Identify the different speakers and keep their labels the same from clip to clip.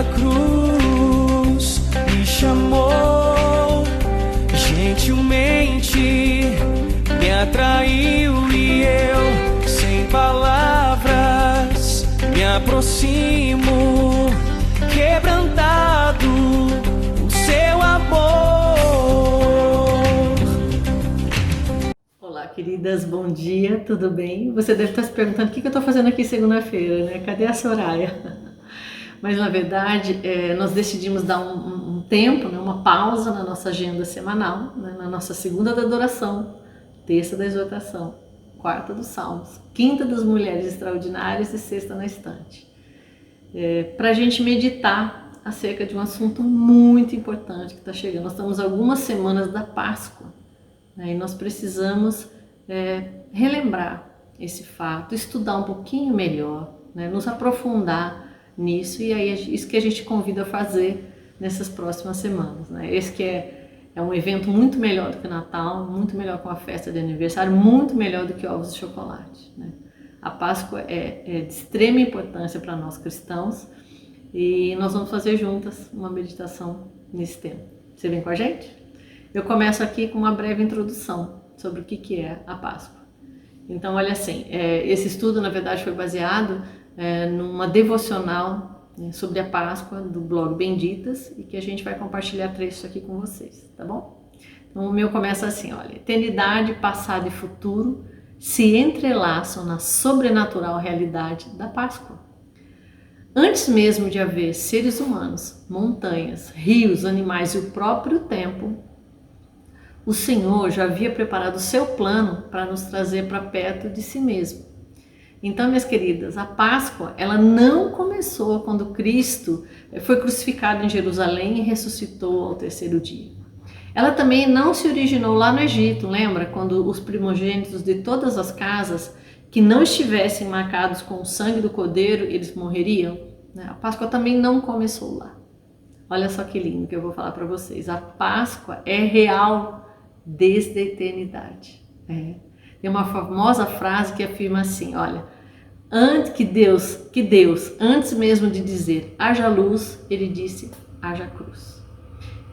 Speaker 1: na cruz me chamou, gentilmente me atraiu e eu, sem palavras, me aproximo, quebrantado, o seu amor.
Speaker 2: Olá, queridas, bom dia, tudo bem? Você deve estar se perguntando o que eu estou fazendo aqui segunda-feira, né? Cadê a Soraya? Mas, na verdade, nós decidimos dar um tempo, né, uma pausa na nossa agenda semanal, né, na nossa segunda da adoração, terça da exortação, quarta dos salmos, quinta das mulheres extraordinárias e sexta na estante. Para a gente meditar acerca de um assunto muito importante que está chegando. Nós estamos algumas semanas da Páscoa, né, e nós precisamos relembrar esse fato, estudar um pouquinho melhor, né, nos aprofundar nisso, e aí isso que a gente convida a fazer nessas próximas semanas, né? Esse que é um evento muito melhor do que o Natal, muito melhor com a festa de aniversário, muito melhor do que ovos de chocolate, né? A Páscoa é de extrema importância para nós cristãos e nós vamos fazer juntas uma meditação nesse tema. Você vem com a gente? Eu começo aqui com uma breve introdução sobre o que é a Páscoa. Então, olha assim, esse estudo na verdade foi baseado numa devocional, né, sobre a Páscoa do blog Benditas, e que a gente vai compartilhar trechos aqui com vocês, tá bom? Então o meu começa assim, olha: eternidade, passado e futuro se entrelaçam na sobrenatural realidade da Páscoa. Antes mesmo de haver seres humanos, montanhas, rios, animais e o próprio tempo, o Senhor já havia preparado o seu plano para nos trazer para perto de si mesmo. Então, minhas queridas, a Páscoa, ela não começou quando Cristo foi crucificado em Jerusalém e ressuscitou ao terceiro dia. Ela também não se originou lá no Egito, lembra? Quando os primogênitos de todas as casas que não estivessem marcados com o sangue do cordeiro, eles morreriam. A Páscoa também não começou lá. Olha só que lindo que eu vou falar para vocês. A Páscoa é real desde a eternidade. Tem uma famosa frase que afirma assim, olha: que Deus, antes mesmo de dizer haja luz, ele disse haja cruz.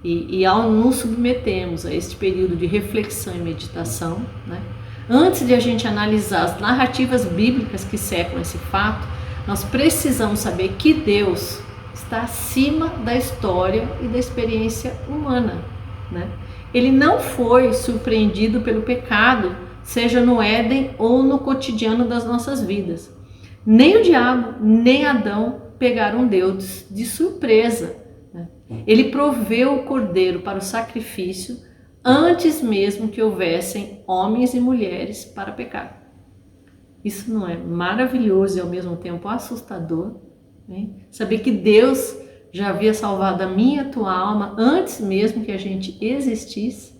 Speaker 2: E ao nos submetermos a este período de reflexão e meditação, né, antes de a gente analisar as narrativas bíblicas que cercam esse fato, nós precisamos saber que Deus está acima da história e da experiência humana, né? Ele não foi surpreendido pelo pecado, seja no Éden ou no cotidiano das nossas vidas. Nem o diabo, nem Adão pegaram Deus de surpresa, né? Ele proveu o cordeiro para o sacrifício antes mesmo que houvessem homens e mulheres para pecar. Isso não é maravilhoso e ao mesmo tempo assustador, né? Saber que Deus já havia salvado a minha e a tua alma antes mesmo que a gente existisse.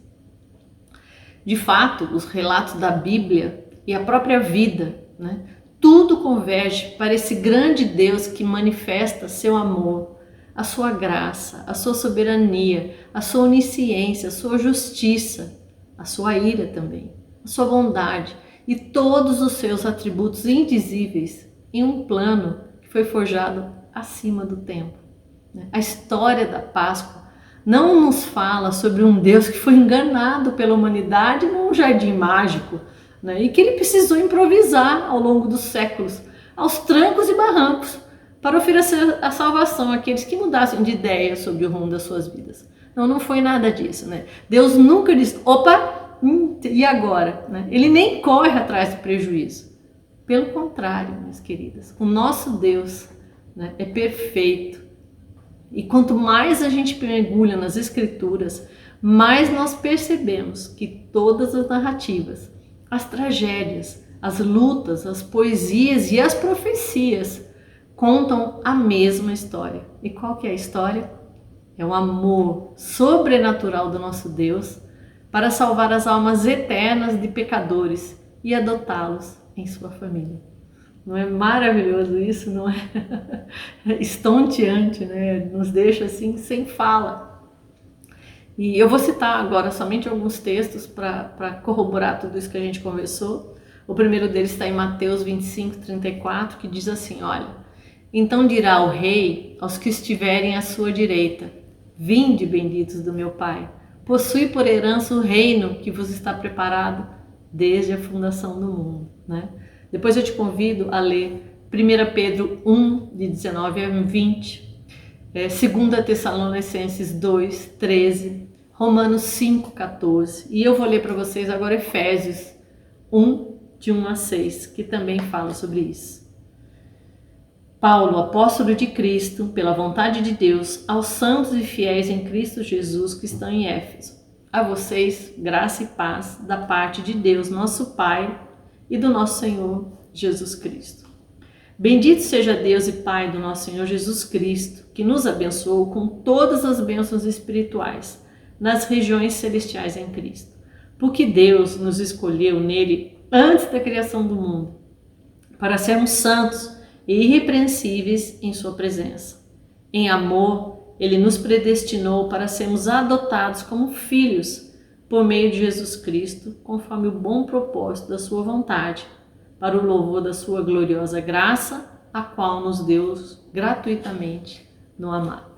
Speaker 2: De fato, os relatos da Bíblia e a própria vida, né, tudo converge para esse grande Deus que manifesta seu amor, a sua graça, a sua soberania, a sua onisciência, a sua justiça, a sua ira também, a sua bondade e todos os seus atributos indizíveis em um plano que foi forjado acima do tempo. A história da Páscoa não nos fala sobre um Deus que foi enganado pela humanidade num jardim mágico, né, e que ele precisou improvisar ao longo dos séculos, aos trancos e barrancos, para oferecer a salvação àqueles que mudassem de ideia sobre o rumo das suas vidas. Não foi nada disso, né? Deus nunca disse, opa, e agora? Né? Ele nem corre atrás do prejuízo. Pelo contrário, minhas queridas, o nosso Deus, né, é perfeito. E quanto mais a gente mergulha nas Escrituras, mais nós percebemos que todas as narrativas, as tragédias, as lutas, as poesias e as profecias contam a mesma história. E qual que é a história? É o amor sobrenatural do nosso Deus para salvar as almas eternas de pecadores e adotá-los em sua família. Não é maravilhoso isso? Não é estonteante, né? Nos deixa assim sem fala. E eu vou citar agora somente alguns textos para corroborar tudo isso que a gente conversou. O primeiro deles está em Mateus 25:34, que diz assim, olha: Então dirá o rei aos que estiverem à sua direita: vinde, benditos do meu Pai, possui por herança o reino que vos está preparado desde a fundação do mundo. Depois eu te convido a ler 1 Pedro 1, de 19 a 20, 2 Tessalonicenses 2, 13, Romanos 5, 14. E eu vou ler para vocês agora Efésios 1, de 1 a 6, que também fala sobre isso. Paulo, apóstolo de Cristo, pela vontade de Deus, aos santos e fiéis em Cristo Jesus que estão em Éfeso. A vocês, graça e paz da parte de Deus, nosso Pai, e do nosso Senhor Jesus Cristo. Bendito seja Deus e Pai do nosso Senhor Jesus Cristo, que nos abençoou com todas as bênçãos espirituais nas regiões celestiais em Cristo. Porque Deus nos escolheu nele antes da criação do mundo, para sermos santos e irrepreensíveis em sua presença. Em amor, ele nos predestinou para sermos adotados como filhos por meio de Jesus Cristo, conforme o bom propósito da sua vontade, para o louvor da sua gloriosa graça, a qual nos deu gratuitamente no amado.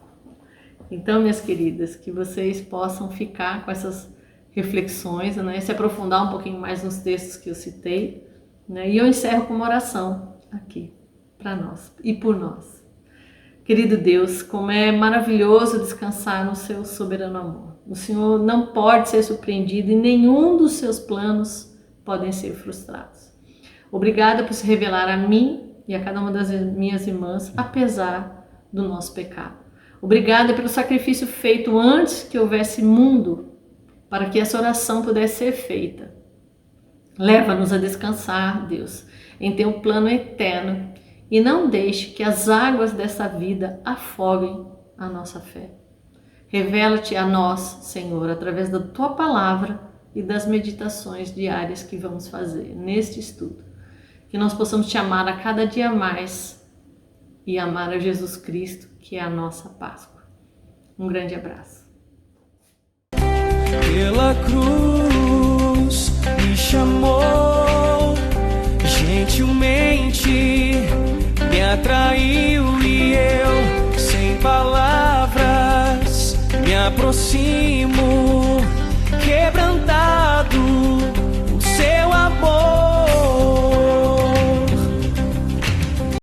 Speaker 2: Então, minhas queridas, que vocês possam ficar com essas reflexões, se aprofundar um pouquinho mais nos textos que eu citei, e eu encerro com uma oração aqui, para nós e por nós. Querido Deus, como é maravilhoso descansar no seu soberano amor. O Senhor não pode ser surpreendido e nenhum dos seus planos podem ser frustrados. Obrigada por se revelar a mim e a cada uma das minhas irmãs, apesar do nosso pecado. Obrigada pelo sacrifício feito antes que houvesse mundo, para que essa oração pudesse ser feita. Leva-nos a descansar, Deus, em teu plano eterno, e não deixe que as águas dessa vida afoguem a nossa fé. Revela-te a nós, Senhor, através da tua palavra e das meditações diárias que vamos fazer neste estudo. Que nós possamos te amar a cada dia mais e amar a Jesus Cristo, que é a nossa Páscoa. Um grande abraço.
Speaker 1: Pela cruz me chamou, gentilmente me atraiu e eu, sem palavras, me aproximo, quebrantado, o seu amor